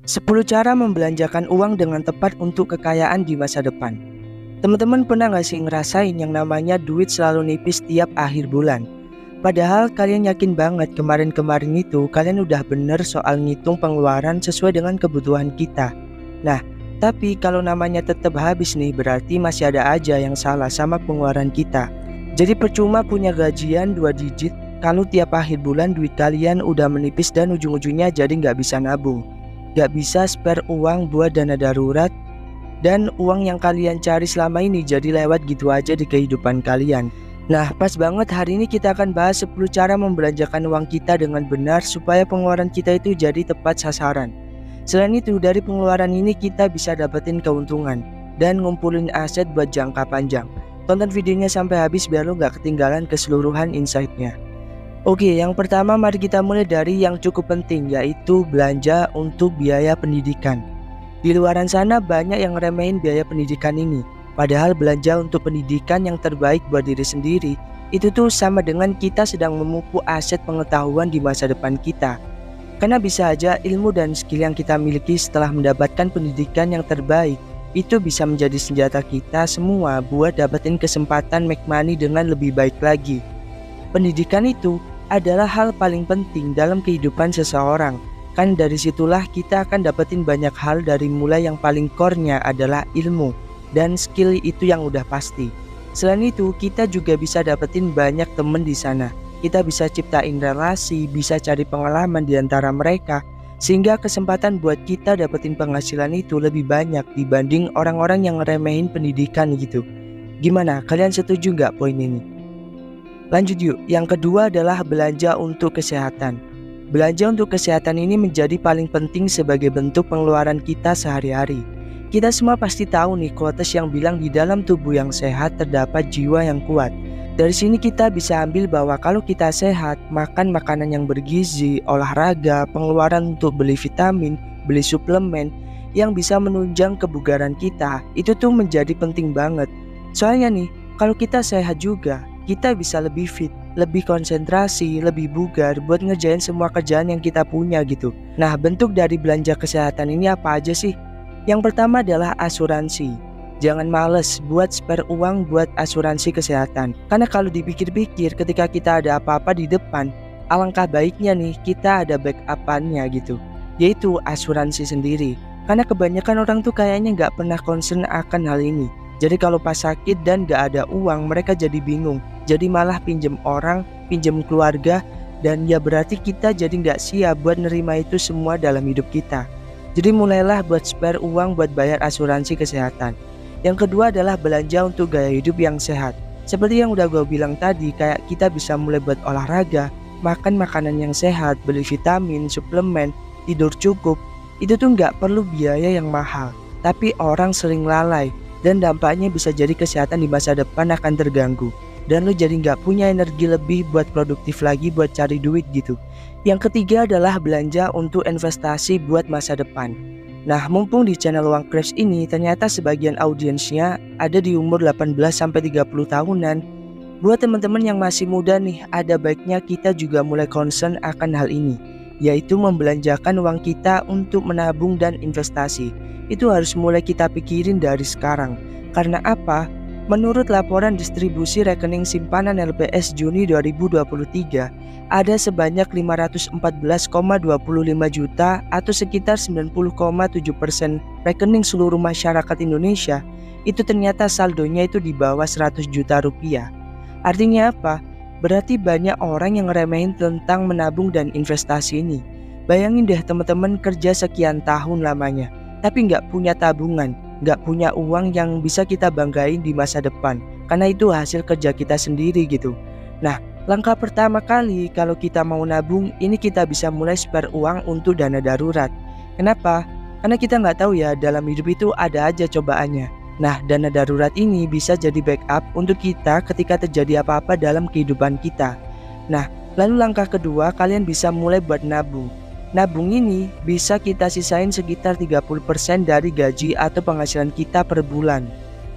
10 cara membelanjakan uang dengan tepat untuk kekayaan di masa depan. Teman-teman pernah gak sih ngerasain yang namanya duit selalu nipis tiap akhir bulan? Padahal kalian yakin banget kemarin-kemarin itu kalian udah bener soal ngitung pengeluaran sesuai dengan kebutuhan kita. Nah, tapi kalau namanya tetap habis nih berarti masih ada aja yang salah sama pengeluaran kita. Jadi percuma punya gajian 2 digit kalau tiap akhir bulan duit kalian udah menipis dan ujung-ujungnya jadi nggak bisa nabung. Gak bisa spare uang buat dana darurat, dan uang yang kalian cari selama ini jadi lewat gitu aja di kehidupan kalian. Nah, pas banget hari ini kita akan bahas 10 cara membelanjakan uang kita dengan benar supaya pengeluaran kita itu jadi tepat sasaran. Selain itu, dari pengeluaran ini kita bisa dapetin keuntungan dan ngumpulin aset buat jangka panjang. Tonton videonya sampai habis biar lo gak ketinggalan keseluruhan insight-nya. Oke, yang pertama mari kita mulai dari yang cukup penting, yaitu belanja untuk biaya pendidikan. Di luaran sana banyak yang ngeremehin biaya pendidikan ini. Padahal belanja untuk pendidikan yang terbaik buat diri sendiri itu tuh sama dengan kita sedang memupuk aset pengetahuan di masa depan kita. Karena bisa aja ilmu dan skill yang kita miliki setelah mendapatkan pendidikan yang terbaik itu bisa menjadi senjata kita semua buat dapetin kesempatan make money dengan lebih baik lagi. Pendidikan itu adalah hal paling penting dalam kehidupan seseorang. Kan dari situlah kita akan dapetin banyak hal, dari mulai yang paling core-nya adalah ilmu dan skill itu yang udah pasti. Selain itu kita juga bisa dapetin banyak temen di sana. Kita bisa ciptain relasi, bisa cari pengalaman di antara mereka, sehingga kesempatan buat kita dapetin penghasilan itu lebih banyak dibanding orang-orang yang ngeremehin pendidikan gitu. Gimana, kalian setuju nggak poin ini? Lanjut yuk, yang kedua adalah belanja untuk kesehatan. Belanja untuk kesehatan ini menjadi paling penting sebagai bentuk pengeluaran kita sehari-hari. Kita semua pasti tahu nih quotes yang bilang di dalam tubuh yang sehat terdapat jiwa yang kuat. Dari sini kita bisa ambil bahwa kalau kita sehat, makan makanan yang bergizi, olahraga, pengeluaran untuk beli vitamin, beli suplemen yang bisa menunjang kebugaran kita, itu tuh menjadi penting banget. Soalnya nih, kalau kita sehat juga, kita bisa lebih fit, lebih konsentrasi, lebih bugar buat ngerjain semua kerjaan yang kita punya gitu. Nah, bentuk dari belanja kesehatan ini apa aja sih? Yang pertama adalah asuransi. Jangan males buat spare uang buat asuransi kesehatan. Karena kalau dipikir-pikir ketika kita ada apa-apa di depan, alangkah baiknya nih kita ada backup-annya gitu, yaitu asuransi sendiri. Karena kebanyakan orang tuh kayaknya nggak pernah concern akan hal ini. Jadi kalau pas sakit dan gak ada uang, mereka jadi bingung. Jadi malah pinjem orang, pinjem keluarga, dan ya berarti kita jadi gak siap buat nerima itu semua dalam hidup kita. Jadi mulailah buat spare uang buat bayar asuransi kesehatan. Yang kedua adalah belanja untuk gaya hidup yang sehat. Seperti yang udah gue bilang tadi, kayak kita bisa mulai buat olahraga, makan makanan yang sehat, beli vitamin, suplemen, tidur cukup. Itu tuh gak perlu biaya yang mahal, tapi orang sering lalai. Dan dampaknya bisa jadi kesehatan di masa depan akan terganggu, dan lo jadi nggak punya energi lebih buat produktif lagi buat cari duit gitu. Yang ketiga adalah belanja untuk investasi buat masa depan. Nah, mumpung di channel Uang Crash ini ternyata sebagian audiensnya ada di umur 18-30 tahunan. Buat teman-teman yang masih muda nih, ada baiknya kita juga mulai concern akan hal ini, yaitu membelanjakan uang kita untuk menabung dan investasi. Itu harus mulai kita pikirin dari sekarang. Karena apa? Menurut laporan distribusi rekening simpanan LPS Juni 2023, ada sebanyak 514,25 juta atau sekitar 90,7% rekening seluruh masyarakat Indonesia itu ternyata saldonya itu di bawah 100 juta rupiah. Artinya apa? Berarti banyak orang yang ngeremehin tentang menabung dan investasi ini. Bayangin deh teman-teman kerja sekian tahun lamanya, tapi nggak punya tabungan, nggak punya uang yang bisa kita banggain di masa depan, karena itu hasil kerja kita sendiri gitu. Nah, langkah pertama kali kalau kita mau nabung, ini kita bisa mulai spare uang untuk dana darurat. Kenapa? Karena kita nggak tahu ya, dalam hidup itu ada aja cobaannya. Nah, dana darurat ini bisa jadi backup untuk kita ketika terjadi apa-apa dalam kehidupan kita. Nah, lalu langkah kedua, kalian bisa mulai buat nabung. Nabung ini bisa kita sisain sekitar 30% dari gaji atau penghasilan kita per bulan.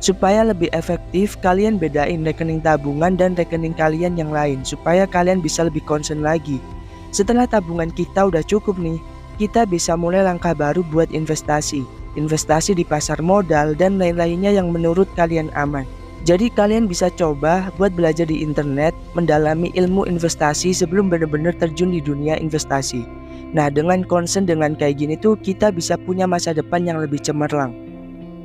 Supaya lebih efektif, kalian bedain rekening tabungan dan rekening kalian yang lain, supaya kalian bisa lebih concern lagi. Setelah tabungan kita udah cukup nih, kita bisa mulai langkah baru buat investasi di pasar modal dan lain-lainnya yang menurut kalian aman. Jadi kalian bisa coba buat belajar di internet, mendalami ilmu investasi sebelum benar-benar terjun di dunia investasi. Nah, dengan concern dengan kayak gini tuh kita bisa punya masa depan yang lebih cemerlang.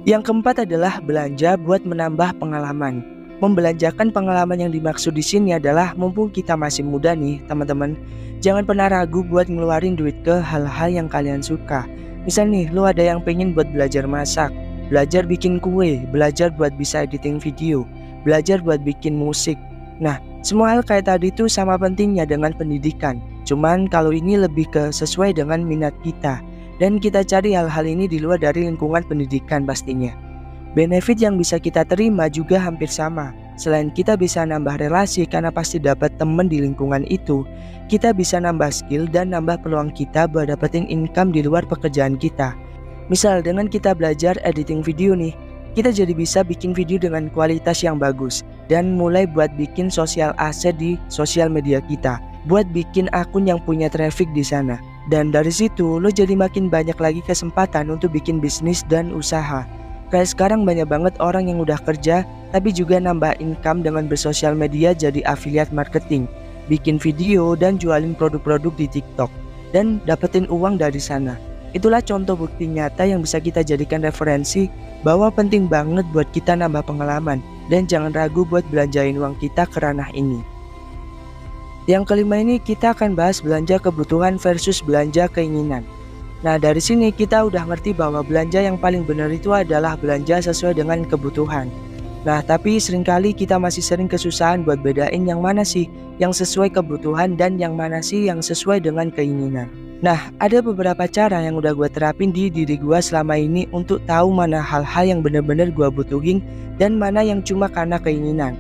Yang keempat adalah belanja buat menambah pengalaman. Membelanjakan pengalaman yang dimaksud di sini adalah mumpung kita masih muda nih teman-teman, jangan pernah ragu buat ngeluarin duit ke hal-hal yang kalian suka. Misal nih, lo ada yang pengen buat belajar masak, belajar bikin kue, belajar buat bisa editing video, belajar buat bikin musik. Nah, semua hal kayak tadi tuh sama pentingnya dengan pendidikan. Cuman kalau ini lebih ke sesuai dengan minat kita, dan kita cari hal-hal ini di luar dari lingkungan pendidikan pastinya. Benefit yang bisa kita terima juga hampir sama. Selain kita bisa nambah relasi karena pasti dapat temen di lingkungan itu, kita bisa nambah skill dan nambah peluang kita buat dapetin income di luar pekerjaan kita. Misal dengan kita belajar editing video nih, kita jadi bisa bikin video dengan kualitas yang bagus dan mulai buat bikin sosial asset di sosial media kita, buat bikin akun yang punya traffic di sana. Dan dari situ lo jadi makin banyak lagi kesempatan untuk bikin bisnis dan usaha. Kayak sekarang banyak banget orang yang udah kerja tapi juga nambah income dengan bersosial media jadi affiliate marketing, bikin video dan jualin produk-produk di TikTok dan dapetin uang dari sana. Itulah contoh bukti nyata yang bisa kita jadikan referensi bahwa penting banget buat kita nambah pengalaman dan jangan ragu buat belanjain uang kita ke ranah ini. Yang kelima ini kita akan bahas belanja kebutuhan versus belanja keinginan. Nah, dari sini kita udah ngerti bahwa belanja yang paling benar itu adalah belanja sesuai dengan kebutuhan. Nah, tapi seringkali kita masih sering kesusahan buat bedain yang mana sih yang sesuai kebutuhan dan yang mana sih yang sesuai dengan keinginan. Nah, ada beberapa cara yang udah gue terapin di diri gue selama ini untuk tahu mana hal-hal yang benar-benar gue butuhin dan mana yang cuma karena keinginan.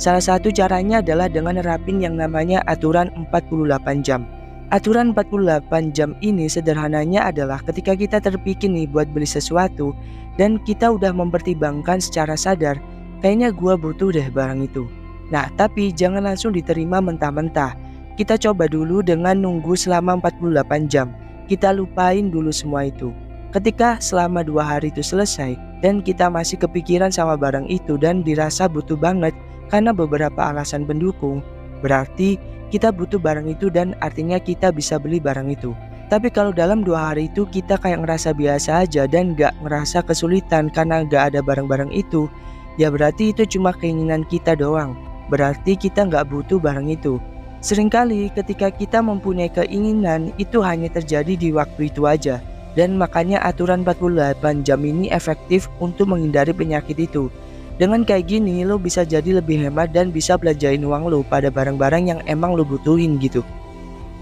Salah satu caranya adalah dengan nerapin yang namanya aturan 48 jam. Aturan 48 jam ini sederhananya adalah ketika kita terpikir nih buat beli sesuatu dan kita udah mempertimbangkan secara sadar, kayaknya gua butuh deh barang itu. Nah, tapi jangan langsung diterima mentah-mentah. Kita coba dulu dengan nunggu selama 48 jam. Kita lupain dulu semua itu. Ketika selama 2 hari itu selesai dan kita masih kepikiran sama barang itu dan dirasa butuh banget karena beberapa alasan pendukung, berarti kita butuh barang itu dan artinya kita bisa beli barang itu. Tapi kalau dalam 2 hari itu kita kayak ngerasa biasa aja dan gak ngerasa kesulitan karena gak ada barang-barang itu, ya berarti itu cuma keinginan kita doang. Berarti kita gak butuh barang itu. Seringkali ketika kita mempunyai keinginan itu hanya terjadi di waktu itu aja. Dan makanya aturan 48 jam ini efektif untuk menghindari penyakit itu. Dengan kayak gini lo bisa jadi lebih hemat dan bisa belanjain uang lo pada barang-barang yang emang lo butuhin gitu.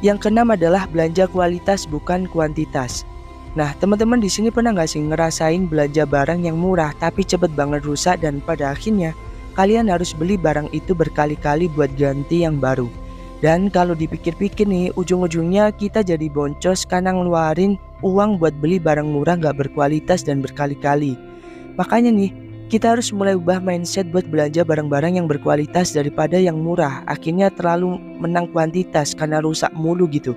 Yang keenam adalah belanja kualitas bukan kuantitas. Nah, teman-teman di sini pernah nggak sih ngerasain belanja barang yang murah tapi cepet banget rusak dan pada akhirnya kalian harus beli barang itu berkali-kali buat ganti yang baru. Dan kalau dipikir-pikir nih, ujung-ujungnya kita jadi boncos karena ngeluarin uang buat beli barang murah gak berkualitas dan berkali-kali. Makanya nih, kita harus mulai ubah mindset buat belanja barang-barang yang berkualitas daripada yang murah. Akhirnya terlalu menang kuantitas karena rusak mulu gitu.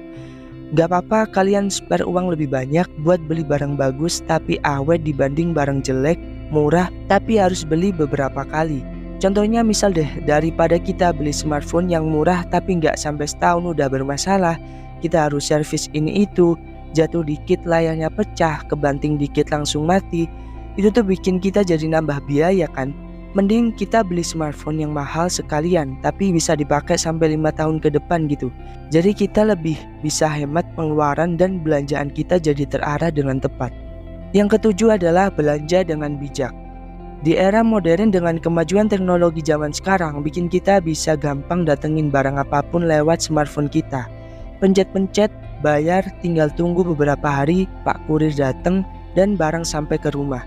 Gak apa-apa kalian spare uang lebih banyak buat beli barang bagus tapi awet dibanding barang jelek, murah tapi harus beli beberapa kali. Contohnya misal deh, daripada kita beli smartphone yang murah tapi nggak sampai setahun udah bermasalah, kita harus servis ini itu, jatuh dikit layarnya pecah, kebanting dikit langsung mati, itu tuh bikin kita jadi nambah biaya kan. Mending kita beli smartphone yang mahal sekalian tapi bisa dipakai sampai 5 tahun ke depan gitu. Jadi kita lebih bisa hemat pengeluaran dan belanjaan kita jadi terarah dengan tepat. Yang ketujuh adalah belanja dengan bijak. Di era modern dengan kemajuan teknologi zaman sekarang bikin kita bisa gampang datengin barang apapun lewat smartphone kita. Pencet-pencet, bayar, tinggal tunggu beberapa hari, Pak Kurir datang dan barang sampai ke rumah.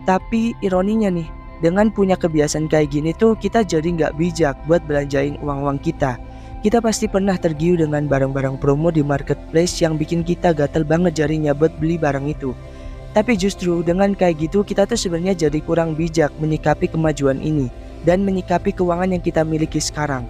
Tapi ironinya nih, dengan punya kebiasaan kayak gini tuh kita jadi nggak bijak buat belanjain uang-uang kita. Kita pasti pernah tergiur dengan barang-barang promo di marketplace yang bikin kita gatel banget jarinya buat beli barang itu. Tapi justru dengan kayak gitu kita tuh sebenarnya jadi kurang bijak menyikapi kemajuan ini dan menyikapi keuangan yang kita miliki sekarang.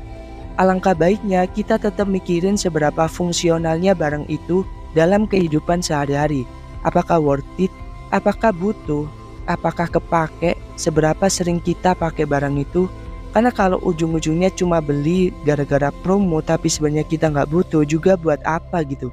Alangkah baiknya kita tetap mikirin seberapa fungsionalnya barang itu dalam kehidupan sehari-hari. Apakah worth it? Apakah butuh? Apakah kepake? Seberapa sering kita pakai barang itu? Karena kalau ujung-ujungnya cuma beli gara-gara promo tapi sebenarnya kita nggak butuh, juga buat apa gitu.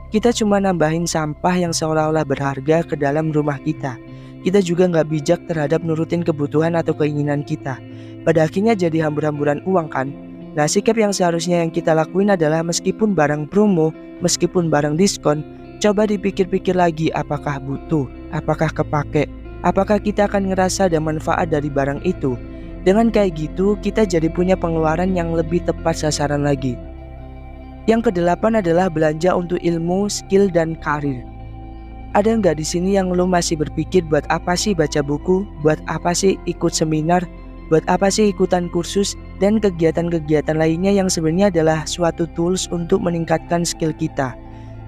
Kita cuma nambahin sampah yang seolah-olah berharga ke dalam rumah kita. Kita juga nggak bijak terhadap nurutin kebutuhan atau keinginan kita. Pada akhirnya jadi hambur-hamburan uang kan. Nah, sikap yang seharusnya yang kita lakuin adalah meskipun barang promo, meskipun barang diskon, coba dipikir-pikir lagi apakah butuh, apakah kepake, apakah kita akan ngerasa ada manfaat dari barang itu. Dengan kayak gitu, kita jadi punya pengeluaran yang lebih tepat sasaran lagi. Yang kedelapan adalah belanja untuk ilmu, skill, dan karir. Ada nggak di sini yang lo masih berpikir buat apa sih baca buku, buat apa sih ikut seminar, buat apa sih ikutan kursus, dan kegiatan-kegiatan lainnya yang sebenarnya adalah suatu tools untuk meningkatkan skill kita.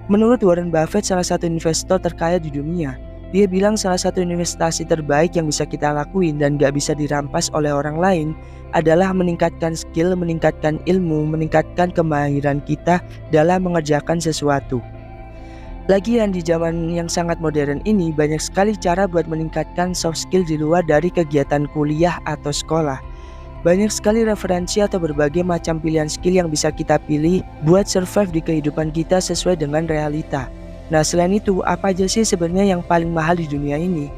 Menurut Warren Buffett, salah satu investor terkaya di dunia, dia bilang salah satu investasi terbaik yang bisa kita lakuin dan gak bisa dirampas oleh orang lain adalah meningkatkan skill, meningkatkan ilmu, meningkatkan kemahiran kita dalam mengerjakan sesuatu. Lagian di zaman yang sangat modern ini banyak sekali cara buat meningkatkan soft skill di luar dari kegiatan kuliah atau sekolah. Banyak sekali referensi atau berbagai macam pilihan skill yang bisa kita pilih buat survive di kehidupan kita sesuai dengan realita. Nah, selain itu, apa aja sih sebenarnya yang paling mahal di dunia ini?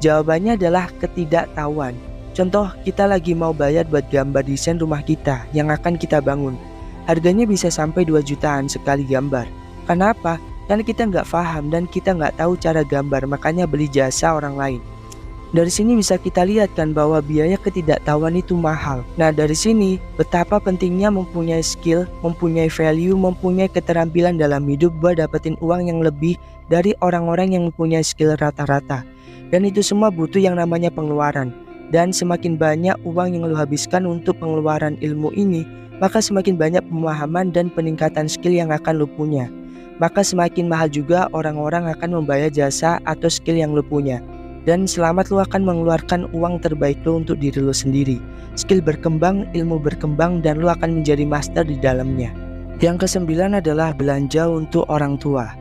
Jawabannya adalah ketidaktahuan. Contoh, kita lagi mau bayar buat gambar desain rumah kita yang akan kita bangun. Harganya bisa sampai 2 jutaan sekali gambar. Kenapa? Karena kita nggak paham dan kita nggak tahu cara gambar, makanya beli jasa orang lain. Dari sini bisa kita lihat kan bahwa biaya ketidaktahuan itu mahal. Nah, dari sini betapa pentingnya mempunyai skill, mempunyai value, mempunyai keterampilan dalam hidup buat dapetin uang yang lebih dari orang-orang yang mempunyai skill rata-rata. Dan itu semua butuh yang namanya pengeluaran. Dan semakin banyak uang yang lo habiskan untuk pengeluaran ilmu ini, maka semakin banyak pemahaman dan peningkatan skill yang akan lo punya. Maka semakin mahal juga orang-orang akan membayar jasa atau skill yang lo punya. Dan selamat lo akan mengeluarkan uang terbaik lo untuk diri lo sendiri. Skill berkembang, ilmu berkembang, dan lo akan menjadi master di dalamnya. Yang ke-9 adalah belanja untuk orang tua.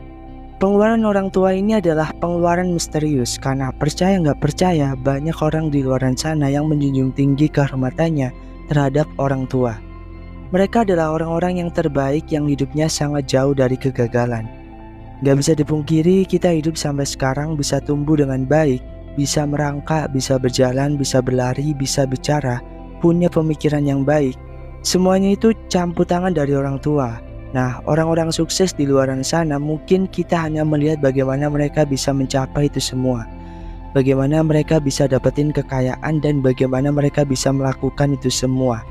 Pengeluaran orang tua ini adalah pengeluaran misterius. Karena percaya nggak percaya, banyak orang di luar sana yang menjunjung tinggi kehormatannya terhadap orang tua. Mereka adalah orang-orang yang terbaik yang hidupnya sangat jauh dari kegagalan. Gak bisa dipungkiri kita hidup sampai sekarang bisa tumbuh dengan baik, bisa merangkak, bisa berjalan, bisa berlari, bisa bicara, punya pemikiran yang baik. Semuanya itu campur tangan dari orang tua. Nah, orang-orang sukses di luar sana mungkin kita hanya melihat bagaimana mereka bisa mencapai itu semua. Bagaimana mereka bisa dapetin kekayaan dan bagaimana mereka bisa melakukan itu semua.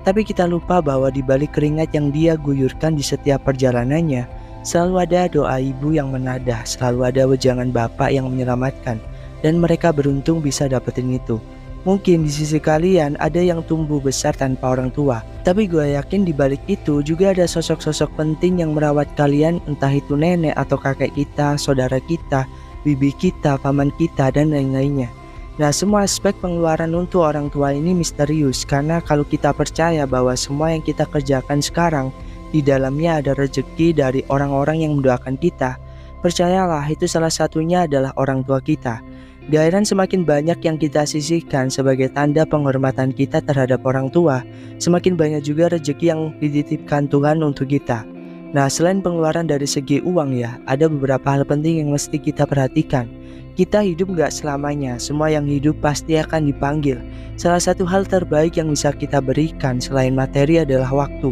Tapi kita lupa bahwa di balik keringat yang dia guyurkan di setiap perjalanannya, selalu ada doa ibu yang menadah, selalu ada wejangan bapak yang menyelamatkan, dan mereka beruntung bisa dapetin itu. Mungkin di sisi kalian ada yang tumbuh besar tanpa orang tua, tapi gue yakin di balik itu juga ada sosok-sosok penting yang merawat kalian, entah itu nenek atau kakek kita, saudara kita, bibi kita, paman kita, dan lain-lainnya. Nah, semua aspek pengeluaran untuk orang tua ini misterius, karena kalau kita percaya bahwa semua yang kita kerjakan sekarang di dalamnya ada rezeki dari orang-orang yang mendoakan kita, percayalah itu salah satunya adalah orang tua kita. Gairan semakin banyak yang kita sisihkan sebagai tanda penghormatan kita terhadap orang tua, semakin banyak juga rezeki yang dititipkan Tuhan untuk kita. Nah, selain pengeluaran dari segi uang ya, ada beberapa hal penting yang mesti kita perhatikan. Kita hidup gak selamanya, semua yang hidup pasti akan dipanggil. Salah satu hal terbaik yang bisa kita berikan selain materi adalah waktu.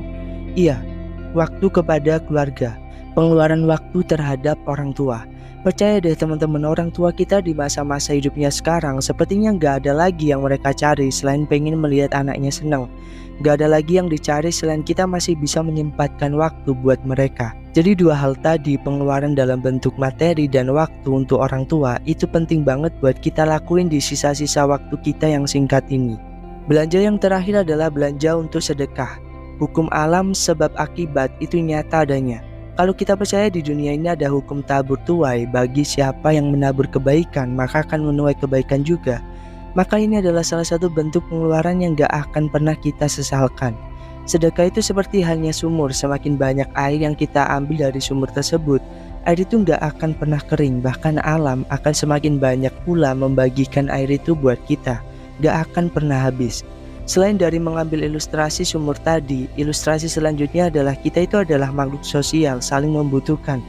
Iya, waktu kepada keluarga, pengeluaran waktu terhadap orang tua. Percaya deh teman-teman, orang tua kita di masa-masa hidupnya sekarang sepertinya gak ada lagi yang mereka cari selain pengen melihat anaknya senang. Gak ada lagi yang dicari selain kita masih bisa menyempatkan waktu buat mereka. Jadi dua hal tadi, pengeluaran dalam bentuk materi dan waktu untuk orang tua, itu penting banget buat kita lakuin di sisa-sisa waktu kita yang singkat ini. Belanja yang terakhir adalah belanja untuk sedekah. Hukum alam sebab akibat itu nyata adanya. Kalau kita percaya di dunia ini ada hukum tabur tuai, bagi siapa yang menabur kebaikan maka akan menuai kebaikan juga. Maka ini adalah salah satu bentuk pengeluaran yang gak akan pernah kita sesalkan. Sedekah itu seperti halnya sumur, semakin banyak air yang kita ambil dari sumur tersebut, Air itu nggak akan pernah kering, bahkan alam akan semakin banyak pula membagikan air itu buat kita, nggak akan pernah habis. Selain dari mengambil ilustrasi sumur tadi, ilustrasi selanjutnya adalah kita itu adalah makhluk sosial, saling membutuhkan.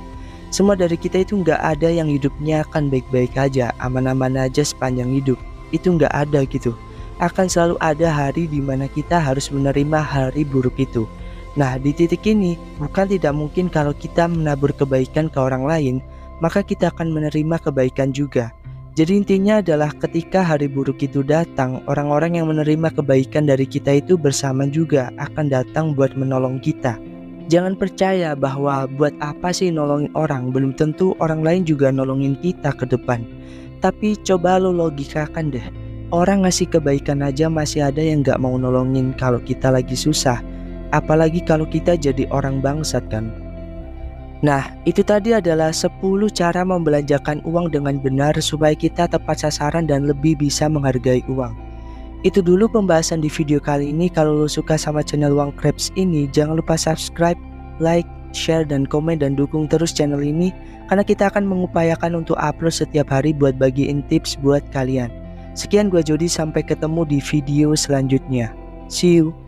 Semua dari kita itu nggak ada yang hidupnya akan baik-baik aja, aman-aman aja sepanjang hidup. Itu nggak ada gitu. Akan selalu ada hari di mana kita harus menerima hari buruk itu. Nah, di titik ini bukan tidak mungkin kalau kita menabur kebaikan ke orang lain, maka kita akan menerima kebaikan juga. Jadi intinya adalah ketika hari buruk itu datang, orang-orang yang menerima kebaikan dari kita itu bersama juga akan datang buat menolong kita. Jangan percaya bahwa buat apa sih nolongin orang, belum tentu orang lain juga nolongin kita ke depan. Tapi coba lo logikakan deh, orang ngasih kebaikan aja masih ada yang gak mau nolongin kalau kita lagi susah. Apalagi kalau kita jadi orang bangsat kan. Nah, itu tadi adalah 10 cara membelanjakan uang dengan benar supaya kita tepat sasaran dan lebih bisa menghargai uang. Itu dulu pembahasan di video kali ini. Kalau lo suka sama channel Uang Krebs ini, jangan lupa subscribe, like, share, dan komen, dan dukung terus channel ini karena kita akan mengupayakan untuk upload setiap hari buat bagiin tips buat kalian. Sekian, gua Jody, sampai ketemu di video selanjutnya. See you.